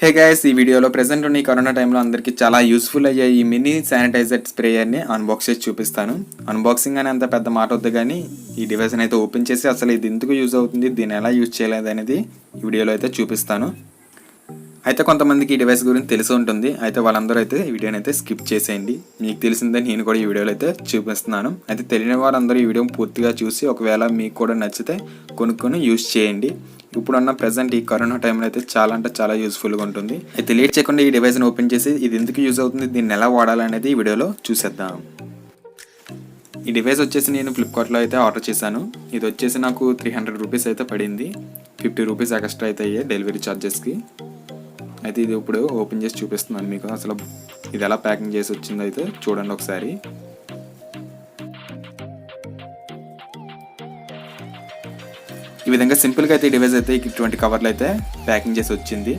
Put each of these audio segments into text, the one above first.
Hey guys, ఈ వీడియోలో present ఉన్న ఈ కరోనా టైంలో అందరికీ చాలా యూస్ఫుల్ అయ్యే ఈ మినీ శానిటైజర్ స్ప్రేయర్ని అన్బాక్స్ చేసి చూపిస్తాను. అన్బాక్సింగ్ అని అంత పెద్ద మాట వద్దు, కానీ ఈ డివైస్ని అయితే ఓపెన్ చేసి అసలు ఇది ఎందుకు యూజ్ అవుతుంది, దీన్ని ఎలా యూజ్ చేయలేదు అనేది ఈ వీడియోలో అయితే చూపిస్తాను. అయితే కొంతమందికి ఈ డివైస్ గురించి తెలిసి ఉంటుంది, అయితే వాళ్ళందరూ అయితే ఈ వీడియోని అయితే స్కిప్ చేసేయండి. మీకు తెలిసిందే నేను కూడా ఈ వీడియోలో అయితే చూపిస్తున్నాను. అయితే తెలియని వారందరూ ఈ వీడియో పూర్తిగా చూసి ఒకవేళ మీకు కూడా నచ్చితే కొనుక్కొని యూజ్ చేయండి. ఇప్పుడున్న ప్రెసెంట్ ఈ కరోనా టైంలో అయితే చాలా అంటే చాలా యూస్ఫుల్గా ఉంటుంది. అయితే లేట్ చేయకుండా ఈ డివైస్ని ఓపెన్ చేసి ఇది ఎందుకు యూజ్ అవుతుంది, దీన్ని ఎలా వాడాలనేది ఈ వీడియోలో చూసేద్దాం. ఈ డివైస్ వచ్చేసి నేను ఫ్లిప్కార్ట్లో అయితే ఆర్డర్ చేశాను. ఇది వచ్చేసి నాకు 300 రూపీస్ అయితే పడింది. 50 రూపీస్ ఎక్స్ట్రా అయితే అయ్యాయి డెలివరీ ఛార్జెస్కి. అయితే ఇది ఇప్పుడు ఓపెన్ చేసి చూపిస్తున్నాను మీకు. అసలు ఇది ఎలా ప్యాకింగ్ చేసి వచ్చిందో అయితే చూడండి ఒకసారి. ఈ విధంగా సింపుల్గా అయితే ఈ డివైస్ అయితే ఇటువంటి కవర్లు అయితే ప్యాకింగ్ చేసి వచ్చింది.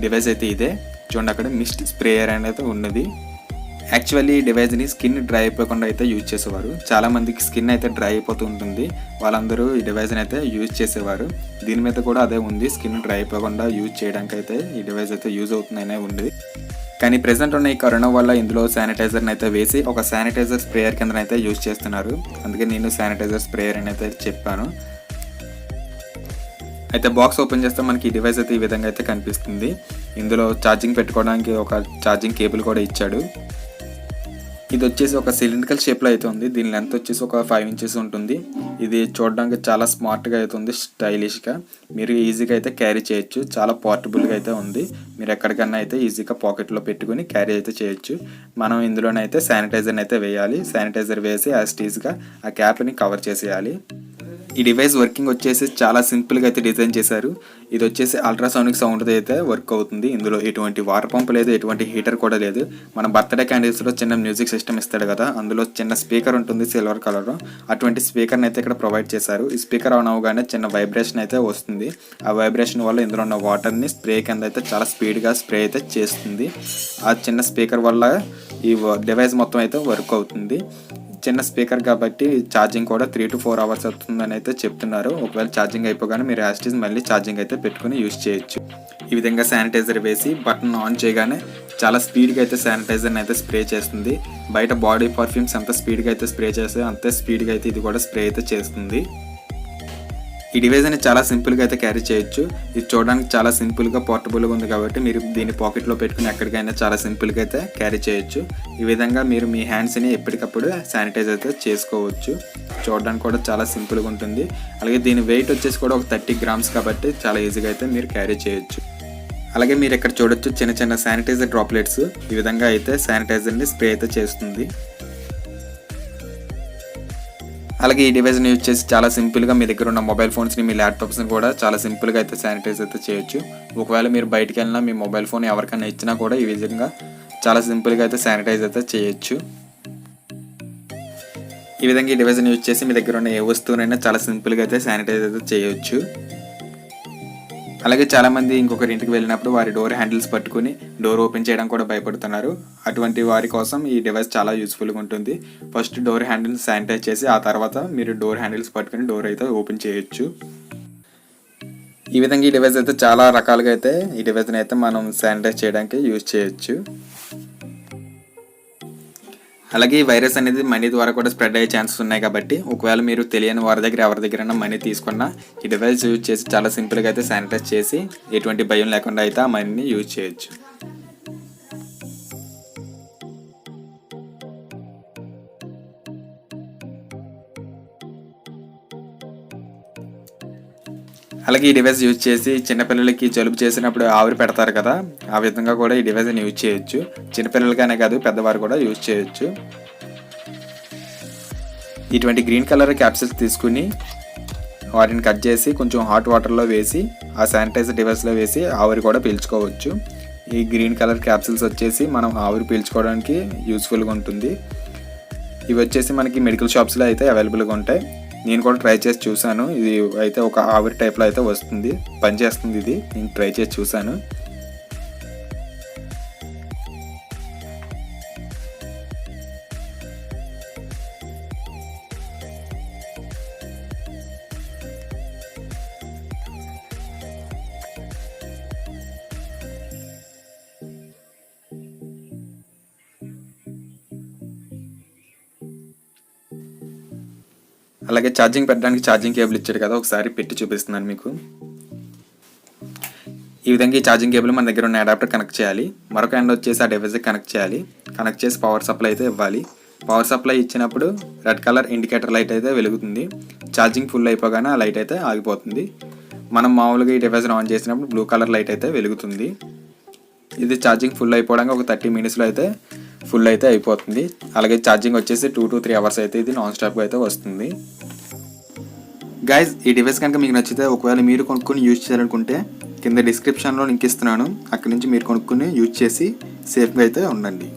డివైస్ అయితే ఇదే చూడండి, అక్కడ మిస్ట్ స్ప్రేయర్ అనేది ఉన్నది. యాక్చువల్లీ ఈ డివైస్ని స్కిన్ డ్రై అయిపోకుండా అయితే యూజ్ చేసేవారు. చాలామందికి స్కిన్ అయితే డ్రై అయిపోతూ ఉంటుంది, వాళ్ళందరూ ఈ డివైస్ని అయితే యూజ్ చేసేవారు. దీని మీద కూడా అదే ఉంది, స్కిన్ డ్రై అయిపోకుండా యూజ్ చేయడానికి అయితే ఈ డివైస్ అయితే యూజ్ అవుతుందనే ఉంది. కానీ ప్రెసెంట్ ఉన్న ఈ కరోనా వల్ల ఇందులో శానిటైజర్ని అయితే వేసి ఒక శానిటైజర్ స్ప్రేయర్ కింద అయితే యూజ్ చేస్తున్నారు. అందుకే నేను శానిటైజర్ స్ప్రేయర్ అని అయితే చెప్పాను. అయితే బాక్స్ ఓపెన్ చేస్తే మనకి ఈ డివైస్ అయితే ఈ విధంగా అయితే కనిపిస్తుంది. ఇందులో ఛార్జింగ్ పెట్టుకోవడానికి ఒక ఛార్జింగ్ కేబుల్ కూడా ఇచ్చాడు. ఇది వచ్చేసి ఒక సిలిండ్రికల్ షేప్లో అయితే ఉంది. దీని లెంత్ వచ్చేసి ఒక 5 ఇంచెస్ ఉంటుంది. ఇది చూడడానికి చాలా స్మార్ట్గా అయితే ఉంది, స్టైలిష్గా. మీరు ఈజీగా అయితే క్యారీ చేయొచ్చు, చాలా పోర్టబుల్గా అయితే ఉంది. మీరు ఎక్కడికన్నా అయితే ఈజీగా పాకెట్లో పెట్టుకుని క్యారీ అయితే చేయొచ్చు. మనం ఇందులోనైతే శానిటైజర్ని అయితే వేయాలి. శానిటైజర్ వేసి యాస్టీజ్గా ఆ క్యాప్ని కవర్ చేసేయాలి. ఈ డివైస్ వర్కింగ్ వచ్చేసి చాలా సింపుల్గా అయితే డిజైన్ చేశారు. ఇది వచ్చేసి అల్ట్రాసౌనిక్ సౌండ్ అయితే వర్క్ అవుతుంది. ఇందులో ఎటువంటి వాటర్ పంప్ లేదు, ఎటువంటి హీటర్ కూడా లేదు. మన బర్త్డే క్యాండిల్స్లో చిన్న మ్యూజిక్ సిస్టమ్ ఇస్తాడు కదా, అందులో చిన్న స్పీకర్ ఉంటుంది సిల్వర్ కలర్లో. అటువంటి స్పీకర్ని అయితే ఇక్కడ ప్రొవైడ్ చేశారు. ఈ స్పీకర్ ఆన్ అవగానే చిన్న వైబ్రేషన్ అయితే వస్తుంది. ఆ వైబ్రేషన్ వల్ల ఇందులో ఉన్న వాటర్ని స్ప్రే కింద అయితే చాలా స్పీడ్గా స్ప్రే అయితే చేస్తుంది. ఆ చిన్న స్పీకర్ వల్ల ఈ డివైస్ మొత్తం అయితే వర్క్ అవుతుంది. చిన్న స్పీకర్ కాబట్టి ఛార్జింగ్ కూడా 3 to 4 అవర్స్ అవుతుందని అయితే చెప్తున్నారు. ఒకవేళ ఛార్జింగ్ అయిపోగానే మీరు యాస్టీజ్ మళ్ళీ ఛార్జింగ్ అయితే పెట్టుకుని యూజ్ చేయొచ్చు. ఈ విధంగా శానిటైజర్ వేసి బటన్ ఆన్ చేయగానే చాలా స్పీడ్గా అయితే శానిటైజర్ని అయితే స్ప్రే చేస్తుంది. బయట బాడీ పర్ఫ్యూమ్స్ ఎంత స్పీడ్గా అయితే స్ప్రే చేస్తే అంతే స్పీడ్గా అయితే ఇది కూడా స్ప్రే అయితే చేస్తుంది. ఈ డివైస్ అనేది చాలా సింపుల్గా అయితే క్యారీ చేయొచ్చు. ఇది చూడడానికి చాలా సింపుల్గా పోర్టబుల్గా ఉంది కాబట్టి మీరు దీన్ని పాకెట్లో పెట్టుకుని ఎక్కడికైనా చాలా సింపుల్గా అయితే క్యారీ చేయొచ్చు. ఈ విధంగా మీరు మీ హ్యాండ్స్ని ఎప్పటికప్పుడు శానిటైజ్ అయితే చేసుకోవచ్చు. చూడడానికి కూడా చాలా సింపుల్గా ఉంటుంది. అలాగే దీని వెయిట్ వచ్చేసి కూడా ఒక 30 grams కాబట్టి చాలా ఈజీగా అయితే మీరు క్యారీ చేయొచ్చు. అలాగే మీరు ఇక్కడ చూడొచ్చు చిన్న చిన్న శానిటైజర్ డ్రాప్లెట్స్. ఈ విధంగా అయితే శానిటైజర్ని స్ప్రే అయితే చేస్తుంది. అలాగే ఈ డివైస్ని యూజ్ చేసి చాలా సింపుల్గా మీ దగ్గర ఉన్న మొబైల్ ఫోన్స్ని, మీ ల్యాప్టాప్స్ని కూడా చాలా సింపుల్గా అయితే శానిటైజ్ అయితే చేయొచ్చు. ఒకవేళ మీరు బయటికి వెళ్ళినా మీ మొబైల్ ఫోన్ ఎవరికైనా ఇచ్చినా కూడా ఈ విధంగా చాలా సింపుల్గా అయితే శానిటైజ్ అయితే చేయొచ్చు. ఈ విధంగా ఈ డివైస్ని యూజ్ చేసి మీ దగ్గర ఉన్న ఏ వస్తువునైనా చాలా సింపుల్గా అయితే శానిటైజ్ అయితే చేయొచ్చు. అలాగే చాలామంది ఇంకొకరి ఇంటికి వెళ్ళినప్పుడు వారి డోర్ హ్యాండిల్స్ పట్టుకుని డోర్ ఓపెన్ చేయడం కూడా భయపడుతున్నారు. అటువంటి వారి కోసం ఈ డివైస్ చాలా యూస్ఫుల్గా ఉంటుంది. ఫస్ట్ డోర్ హ్యాండిల్స్ శానిటైజ్ చేసి ఆ తర్వాత మీరు డోర్ హ్యాండిల్స్ పట్టుకుని డోర్ అయితే ఓపెన్ చేయొచ్చు. ఈ విధంగా ఈ డివైస్ అయితే చాలా రకాలుగా అయితే ఈ డివైస్ని అయితే మనం శానిటైజ్ చేయడానికి యూజ్ చేయొచ్చు. అలాగే ఈ వైరస్ అనేది మనీ ద్వారా కూడా స్ప్రెడ్ అయ్యే ఛాన్సెస్ ఉన్నాయి కాబట్టి ఒకవేళ మీరు తెలియని వారి దగ్గర ఎవరి దగ్గరైనా మనీ తీసుకున్నా ఈ డివైస్ యూజ్ చేసి చాలా సింపుల్గా అయితే శానిటైజ్ చేసి ఎటువంటి భయం లేకుండా అయితే ఆ మనీని యూజ్ చేయొచ్చు. అలాగే ఈ డివైస్ యూజ్ చేసి చిన్నపిల్లలకి జలుబు చేసినప్పుడు ఆవిరి పెడతారు కదా, ఆ విధంగా కూడా ఈ డివైస్ని యూజ్ చేయొచ్చు. చిన్నపిల్లలకనే కాదు పెద్దవారు కూడా యూజ్ చేయొచ్చు. ఇటువంటి గ్రీన్ కలర్ క్యాప్సూల్స్ తీసుకుని వాటిని కట్ చేసి కొంచెం హాట్ వాటర్లో వేసి ఆ శానిటైజర్ డివైస్లో వేసి ఆవిరి కూడా పీల్చుకోవచ్చు. ఈ గ్రీన్ కలర్ క్యాప్సూల్స్ వచ్చేసి మనం ఆవిరి పీల్చుకోవడానికి యూస్ఫుల్గా ఉంటుంది. ఇవి వచ్చేసి మనకి మెడికల్ షాప్స్లో అయితే అవైలబుల్గా ఉంటాయి. నేను కూడా ట్రై చేసి చూశాను. ఇది అయితే ఒక ఆవిరి టైప్లో అయితే వస్తుంది, పనిచేస్తుంది. ఇది నేను ట్రై చేసి చూశాను. అలాగే ఛార్జింగ్ పెట్టడానికి ఛార్జింగ్ కేబుల్ ఇచ్చాడు కదా, ఒకసారి పెట్టి చూపిస్తున్నాను మీకు. ఈ విధంగా ఈ ఛార్జింగ్ కేబుల్ మన దగ్గర ఉన్న అడాప్టర్ కనెక్ట్ చేయాలి. మరొక ఎండ్ వచ్చేసి ఆ డివైస్కి కనెక్ట్ చేయాలి. కనెక్ట్ చేసి పవర్ సప్లై అయితే ఇవ్వాలి. పవర్ సప్లై ఇచ్చినప్పుడు రెడ్ కలర్ ఇండికేటర్ లైట్ అయితే వెలుగుతుంది. ఛార్జింగ్ ఫుల్ అయిపోగానే ఆ లైట్ అయితే ఆగిపోతుంది. మనం మామూలుగా ఈ డివైస్ని ఆన్ చేసినప్పుడు బ్లూ కలర్ లైట్ అయితే వెలుగుతుంది. ఇది ఛార్జింగ్ ఫుల్ అయిపోవడానికి ఒక 30 minutesలో అయితే ఫుల్ అయితే అయిపోతుంది. అలాగే ఛార్జింగ్ వచ్చేసి 2 to 3 hours అయితే ఇది నాన్ స్టాప్గా అయితే వస్తుంది. గైస్, ఈ డివైస్ కనుక మీకు నచ్చితే, ఒకవేళ మీరు కొనుక్కొని యూజ్ చేయాలనుకుంటే కింద డిస్క్రిప్షన్లో లింక్ ఇస్తున్నాను. అక్కడి నుంచి మీరు కొనుక్కొని యూజ్ చేసి సేఫ్గా అయితే ఉండండి.